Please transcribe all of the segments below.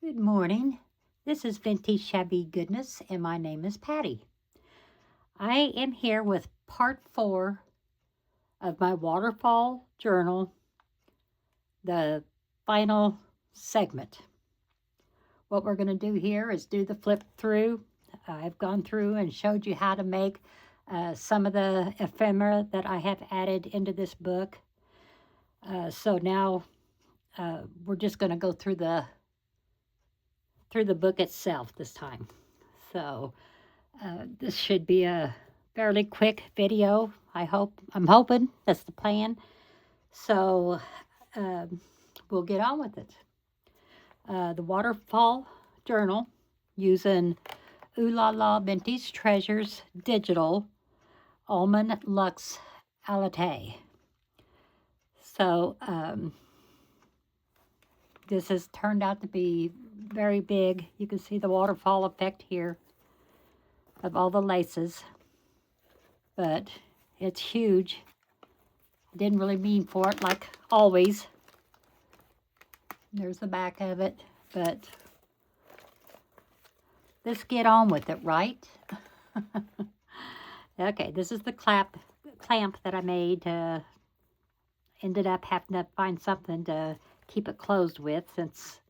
Good morning. This is Vintage Shabby Goodness, and my name is Patty. I am here with part 4 of my Waterfall journal, the final segment. What we're going to do here is do the flip through. I've gone through and showed you how to make some of the ephemera that I have added into this book. So now we're just going to go through the book itself this time. So this should be a fairly quick video. I'm hoping that's the plan. So we'll get on with it. The Waterfall journal using Oohlala Vintage Treasures Digital Almond Luxe Alate. So this has turned out to be very big. You can see the waterfall effect here of all the laces, but it's huge. I didn't really mean for it, like always. There's the back of it, but let's get on with it, right? Okay, this is the clamp that I made. Ended up having to find something to keep it closed with, since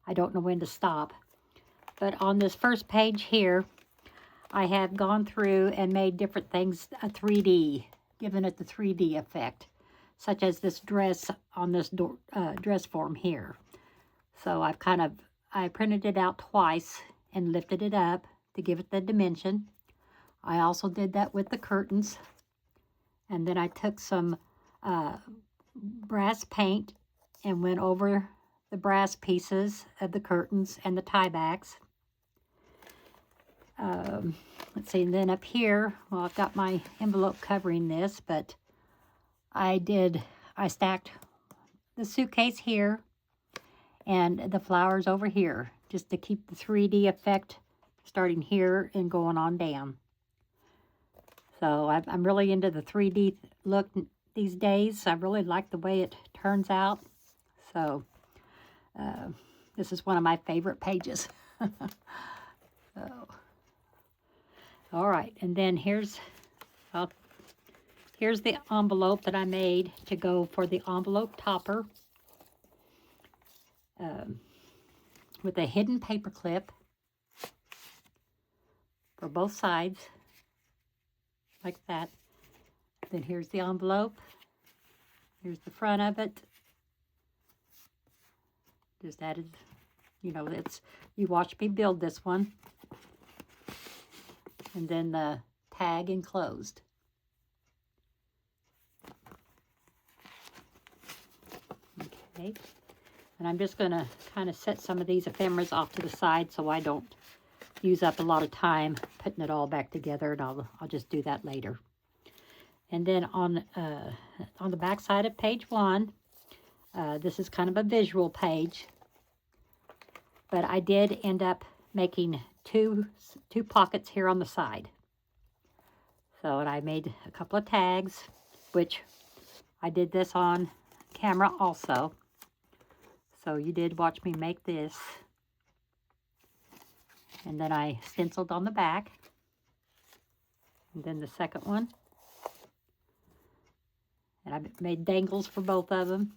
I don't know when to stop. But on this first page here, I have gone through and made different things a 3D, given it the 3D effect, such as this dress on this dress form here. So I printed it out twice and lifted it up to give it the dimension. I also did that with the curtains. And then I took some brass paint and went over the brass pieces of the curtains and the tie backs. Let's see, and then up here, well, I've got my envelope covering this, but I stacked the suitcase here and the flowers over here, just to keep the 3D effect starting here and going on down. So I'm really into the 3D look these days. I really like the way it turns out. So this is one of my favorite pages. So, all right, and then here's the envelope that I made to go for the envelope topper, with a hidden paper clip for both sides, like that. Then here's the envelope. Here's the front of it. Just added, you watched me build this one. And then the tag enclosed. Okay. And I'm just going to kind of set some of these ephemeras off to the side so I don't use up a lot of time putting it all back together, and I'll just do that later. And then on the back side of page 1, this is kind of a visual page, but I did end up making two pockets here on the side. So, and I made a couple of tags, which I did this on camera also. So you did watch me make this. And then I stenciled on the back. And then the second one. And I made dangles for both of them.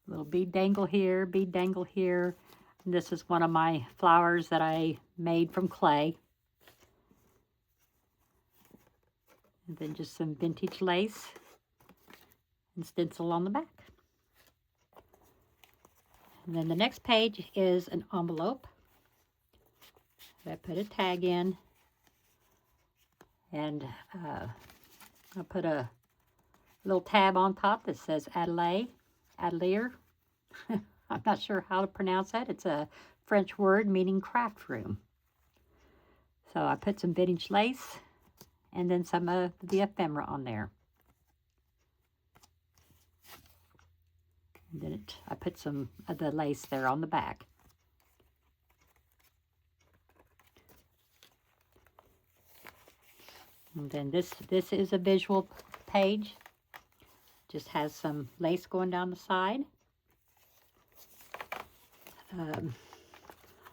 Little bead dangle here, bead dangle here. And this is one of my flowers that I made from clay. And then just some vintage lace and stencil on the back. And then the next page is an envelope. I put a tag in, and I put a little tab on top that says Atelier. I'm not sure how to pronounce that. It's a French word meaning craft room. So I put some vintage lace and then some of the ephemera on there. And then I put some of the lace there on the back. And then this is a visual page. Just has some lace going down the side.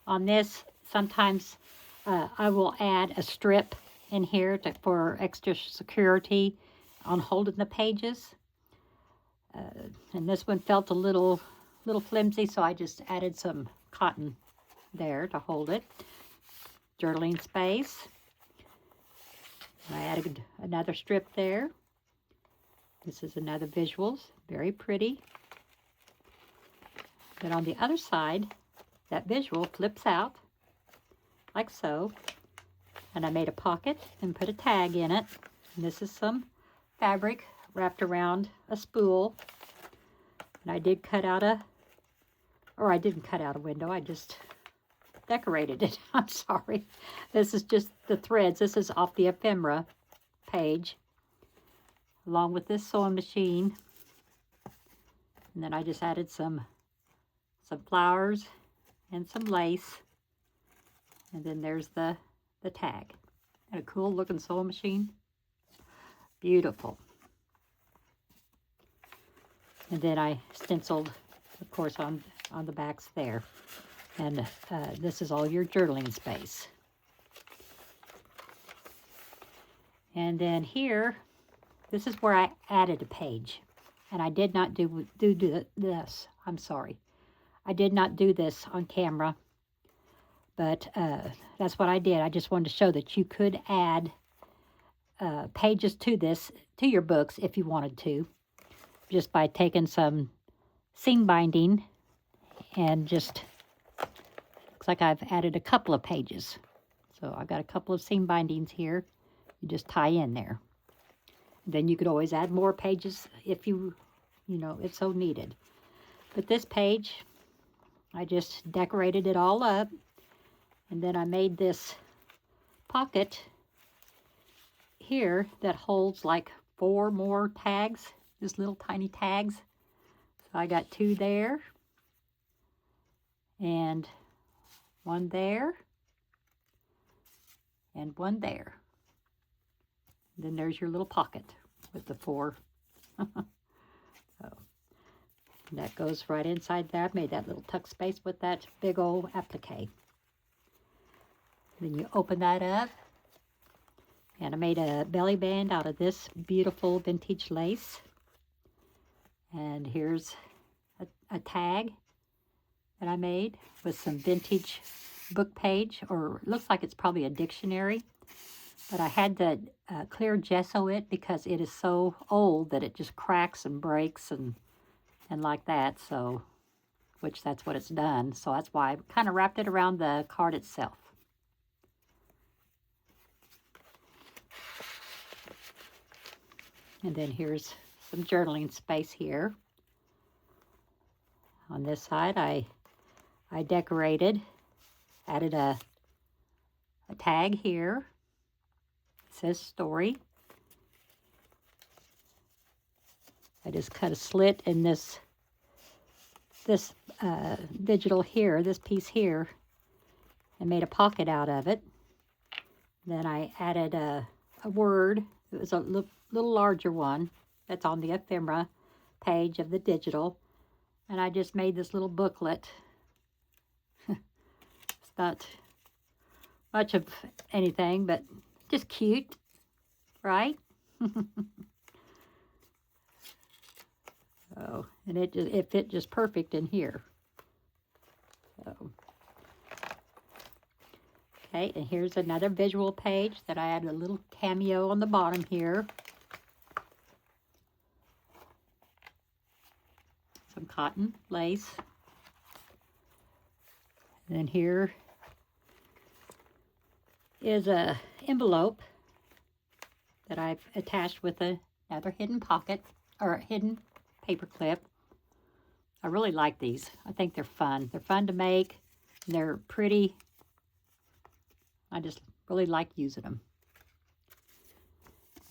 on this, sometimes I will add a strip in here for extra security on holding the pages. And this one felt a little flimsy, so I just added some cotton there to hold it. Journaling space. I added another strip there. This is another visuals, very pretty. Then on the other side, that visual flips out like so. And I made a pocket and put a tag in it. And this is some fabric wrapped around a spool. And I did cut out I didn't cut out a window, I just decorated it. I'm sorry. This is just the threads. This is off the ephemera page, along with this sewing machine. And then I just added some flowers and some lace. And then there's the tag. And a cool looking sewing machine. Beautiful. And then I stenciled, of course, on the backs there. And this is all your journaling space. And then here, this is where I added a page. And I did not do this. I'm sorry. I did not do this on camera. But that's what I did. I just wanted to show that you could add pages to your books if you wanted to. Just by taking some seam binding and just, looks like I've added a couple of pages. So I've got a couple of seam bindings here. You just tie in there. Then you could always add more pages if if so needed. But this page, I just decorated it all up. And then I made this pocket here that holds like 4 more tags, just little tiny tags. So I got 2 there, and 1 there, and 1 there. And then there's your little pocket with the 4. So that goes right inside there. I made that little tuck space with that big old applique. Then you open that up, and I made a belly band out of this beautiful vintage lace. And here's a tag that I made with some vintage book page, or it looks like it's probably a dictionary. But I had to clear gesso it because it is so old that it just cracks and breaks and like that. So, which that's what it's done. So that's why I kind of wrapped it around the card itself. And then here's some journaling space here. On this side, I decorated, added a tag here. It says story. I just cut a slit in this digital here, this piece here, and made a pocket out of it. Then I added a word. It was a little larger one that's on the ephemera page of the digital. And I just made this little booklet. It's not much of anything, but just cute, right? Oh, and it fit just perfect in here. So, okay, and here's another visual page that I added a little cameo on the bottom here. Some cotton lace. And then here is a envelope that I've attached with another hidden pocket, or a hidden paper clip. I really like these. I think they're fun. They're fun to make. And they're pretty. I just really like using them.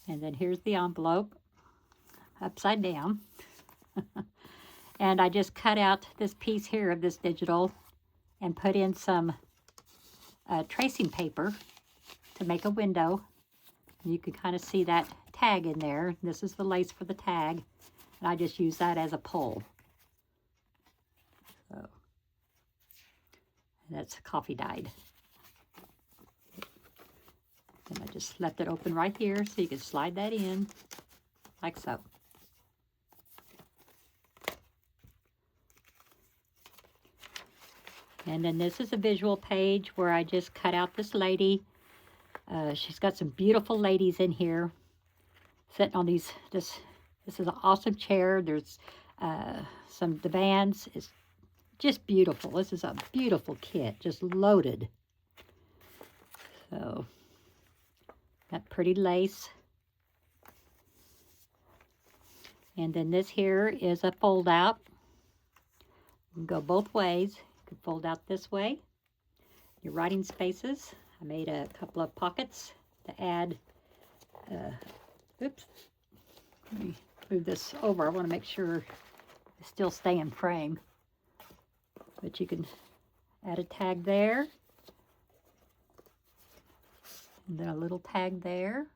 And then here's the envelope, upside down. And I just cut out this piece here of this digital and put in some tracing paper to make a window. And you can kind of see that tag in there. This is the lace for the tag. And I just use that as a pole. So And that's coffee dyed. And I just left it open right here so you can slide that in like so. And then this is a visual page where I just cut out this lady. She's got some beautiful ladies in here sitting on these. This is an awesome chair. There's some divans. It's just beautiful. This is a beautiful kit, just loaded. So that pretty lace. And then this here is a fold out. You can go both ways. You can fold out this way. Your writing spaces. I made a couple of pockets to add. Oops. Let me move this over. I want to make sure it still stay in frame. But you can add a tag there. And then a little tag there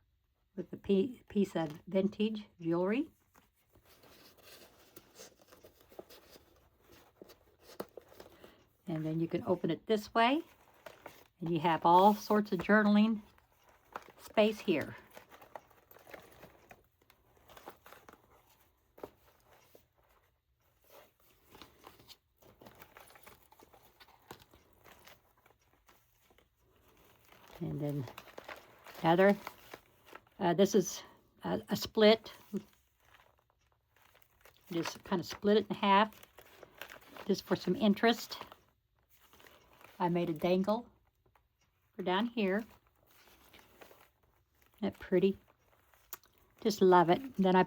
with a piece of vintage jewelry. And then you can open it this way. And you have all sorts of journaling space here. And then other, this is a split. Just kind of split it in half, just for some interest. I made a dangle for down here. Isn't that pretty? Just love it. And then I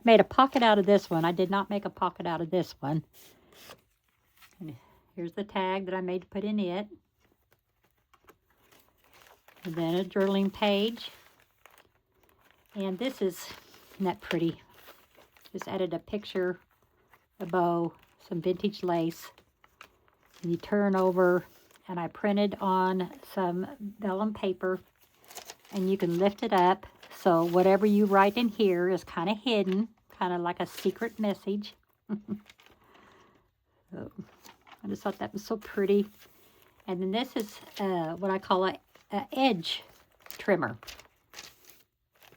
made a pocket out of this one. I did not make a pocket out of this one. And here's the tag that I made to put in it. And then a journaling page. And this isn't that pretty? Just added a picture, a bow, some vintage lace. And you turn over, and I printed on some vellum paper, and you can lift it up. So whatever you write in here is kind of hidden, kind of like a secret message. So I just thought that was so pretty. And then this is what I call a edge trimmer,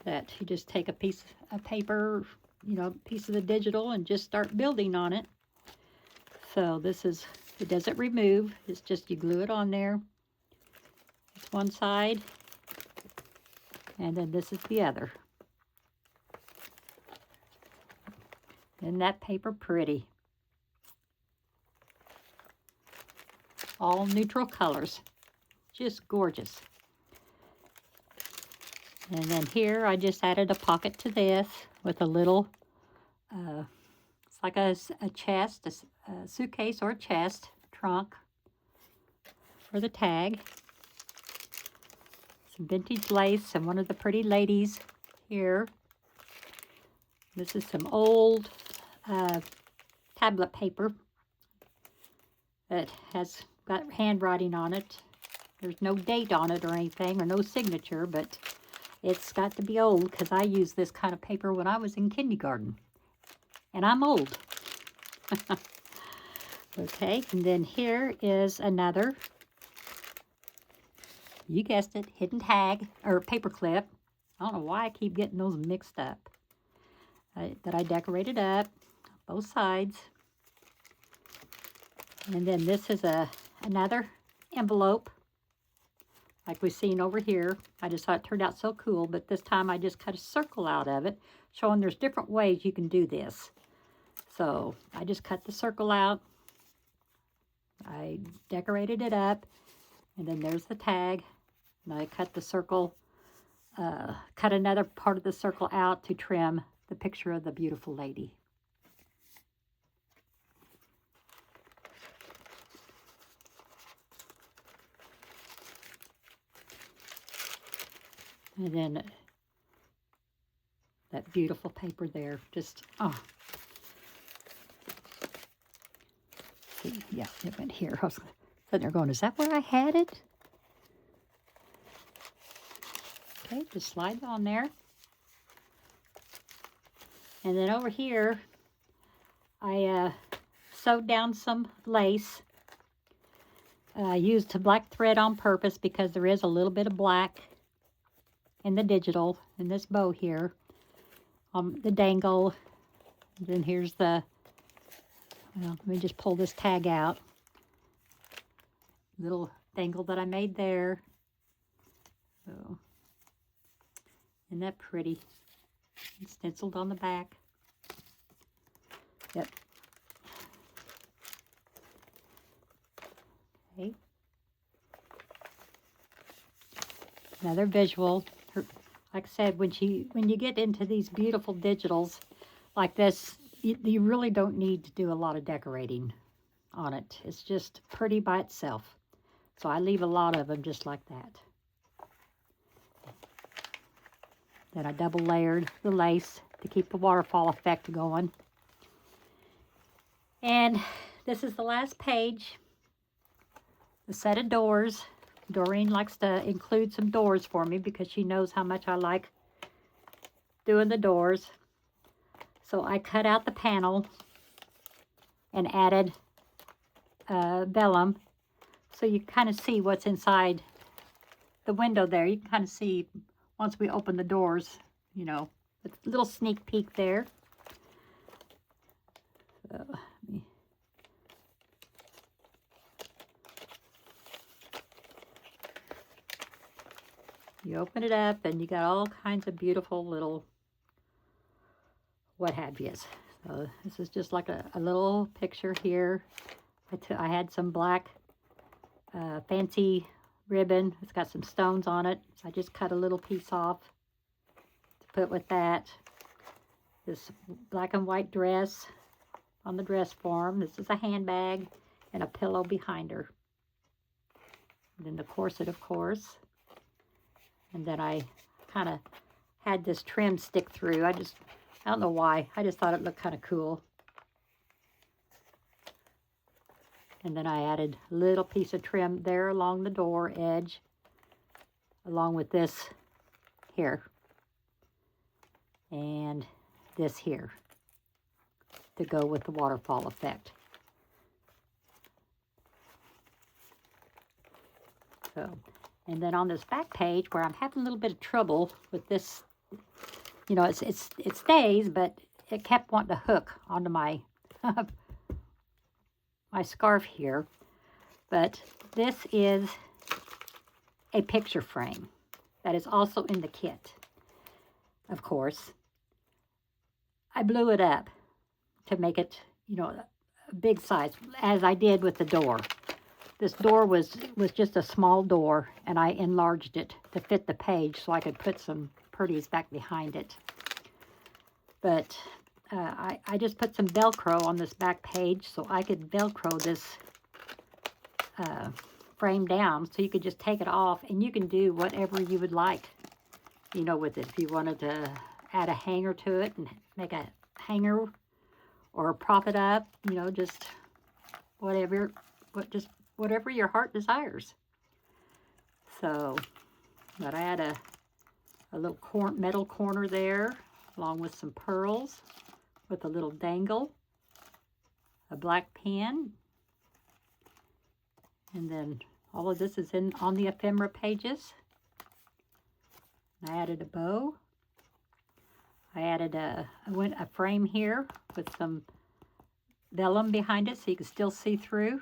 that you just take a piece of paper, you know, piece of the digital, and just start building on it. So this is, it doesn't remove, it's just you glue it on there. It's one side, and then this is the other. Isn't that paper pretty? All neutral colors. Just gorgeous. And then here I just added a pocket to this with a little, it's like a chest, a suitcase or a chest, trunk for the tag. Some vintage lace and one of the pretty ladies here. This is some old tablet paper that has got handwriting on it. There's no date on it or anything, or no signature, but it's got to be old because I used this kind of paper when I was in kindergarten. And I'm old. Okay, and then here is another, you guessed it, hidden tag, or paper clip. I don't know why I keep getting those mixed up. That I decorated up, both sides. And then this is another envelope, like we've seen over here. I just thought it turned out so cool, but this time I just cut a circle out of it, showing there's different ways you can do this. So I just cut the circle out. I decorated it up, and then there's the tag. And I cut the circle, cut another part of the circle out to trim the picture of the beautiful lady. And then that beautiful paper there, just, oh. See, yeah, it went here. I was sitting there going, is that where I had it? Okay, just slide on there. And then over here, I sewed down some lace. I used black thread on purpose because there is a little bit of black in the digital, in this bow here, on the dangle. Then here's the, well, let me just pull this tag out. Little dangle that I made there. So, isn't that pretty? It's stenciled on the back. Yep. Okay. Another visual. Like I said, when you get into these beautiful digitals like this, you really don't need to do a lot of decorating on it. It's just pretty by itself. So I leave a lot of them just like that. Then I double layered the lace to keep the waterfall effect going. And this is the last page. The set of doors. Doreen likes to include some doors for me because she knows how much I like doing the doors. So I cut out the panel and added vellum. So you kind of see what's inside the window there. You can kind of see once we open the doors, you know, a little sneak peek there. So, you open it up and you got all kinds of beautiful little what have yous. So this is just like a little picture here. I had some black fancy ribbon. It's got some stones on it. So I just cut a little piece off to put with that. This black and white dress on the dress form. This is a handbag and a pillow behind her. And then the corset, of course. And then I kind of had this trim stick through. I don't know why. I just thought it looked kind of cool. And then I added a little piece of trim there along the door edge, along with this here. And this here to go with the waterfall effect. So, and then on this back page where I'm having a little bit of trouble with this, you know, it stays, but it kept wanting to hook onto my my scarf here. But this is a picture frame that is also in the kit. Of course, I blew it up to make it, you know, a big size, as I did with the door. This door was just a small door, and I enlarged it to fit the page so I could put some pretties back behind it. But I just put some Velcro on this back page so I could Velcro this frame down, so you could just take it off and you can do whatever you would like, you know, with it. If you wanted to add a hanger to it and make a hanger or prop it up, you know, just whatever your heart desires. So, but I had a little metal corner there, along with some pearls, with a little dangle, a black pin, and then all of this is on the ephemera pages. I added a bow. I added a frame here with some vellum behind it so you can still see through.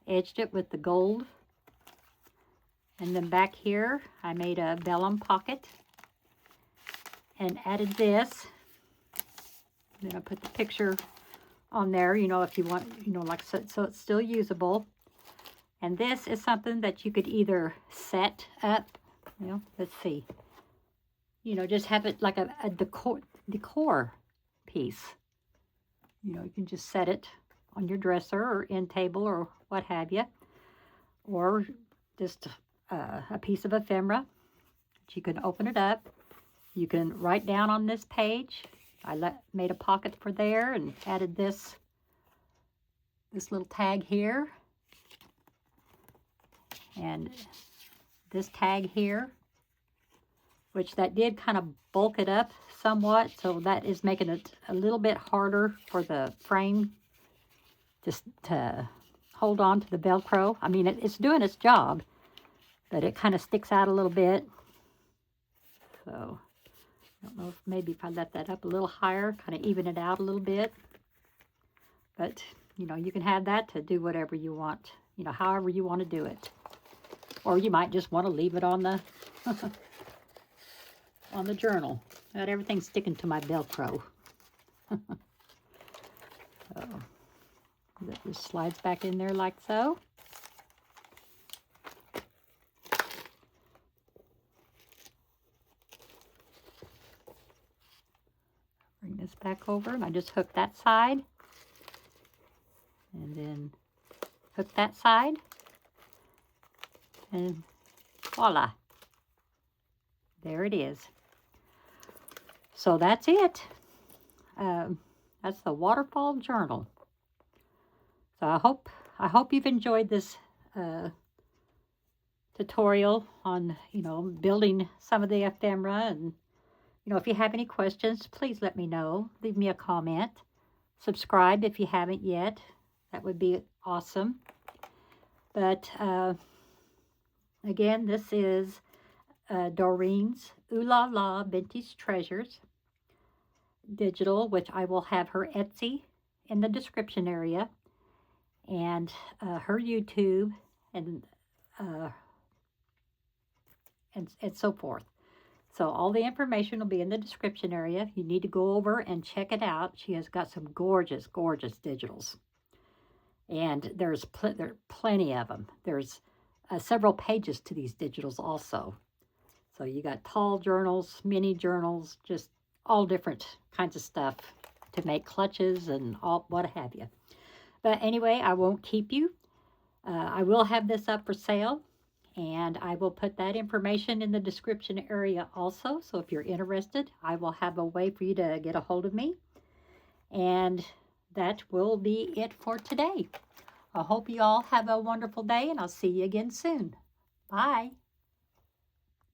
Edged it with the gold. And then back here, I made a vellum pocket and added this. Then I put the picture on there, you know, if you want, you know, like so it's still usable. And this is something that you could either set up, you know, let's see, you know, just have it like a decor piece. You know, you can just set it on your dresser or end table or what have you, or just a piece of ephemera. You can open it up. You can write down on this page. I made a pocket for there and added this little tag here and this tag here, which that did kind of bulk it up somewhat, so that is making it a little bit harder for the frame to hold on to the Velcro. I mean, it's doing its job, but it kind of sticks out a little bit. So I don't know if maybe if I let that up a little higher, kind of even it out a little bit. But, you know, you can have that to do whatever you want, you know, however you want to do it. Or you might just want to leave it on the on the journal. Got everything sticking to my Velcro. So that just slides back in there like so. Bring this back over, and I just hook that side. And then hook that side. And voila. There it is. So that's it. That's the Waterfall journal. So I hope you've enjoyed this tutorial on, you know, building some of the ephemera. And, you know, if you have any questions, please let me know. Leave me a comment. Subscribe if you haven't yet. That would be awesome. But again, this is Doreen's Oohlala Vintage Treasures digital, which I will have her Etsy in the description area, and her YouTube, and so forth. So all the information will be in the description area. You need to go over and check it out. She has got some gorgeous, gorgeous digitals. And there are plenty of them. There's several pages to these digitals also. So you got tall journals, mini journals, just all different kinds of stuff to make clutches and all what have you. But anyway, I won't keep you. I will have this up for sale, and I will put that information in the description area also. So if you're interested, I will have a way for you to get a hold of me. And that will be it for today. I hope you all have a wonderful day, and I'll see you again soon. Bye.